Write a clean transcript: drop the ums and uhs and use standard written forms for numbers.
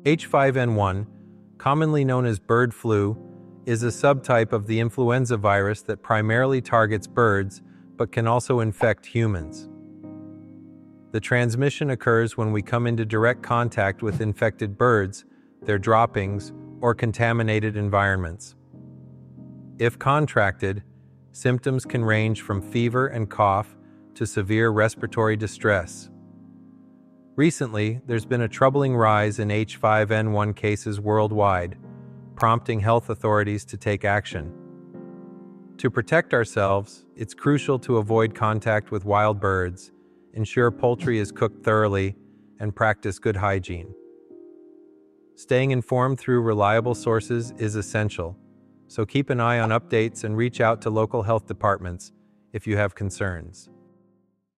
H5N1, commonly known as bird flu, is a subtype of the influenza virus that primarily targets birds but can also infect humans. The transmission occurs when we come into direct contact with infected birds, their droppings, or contaminated environments. If contracted, symptoms can range from fever and cough to severe respiratory distress. Recently, there's been a troubling rise in H5N1 cases worldwide, prompting health authorities to take action. To protect ourselves, it's crucial to avoid contact with wild birds, ensure poultry is cooked thoroughly, and practice good hygiene. Staying informed through reliable sources is essential, so keep an eye on updates and reach out to local health departments if you have concerns.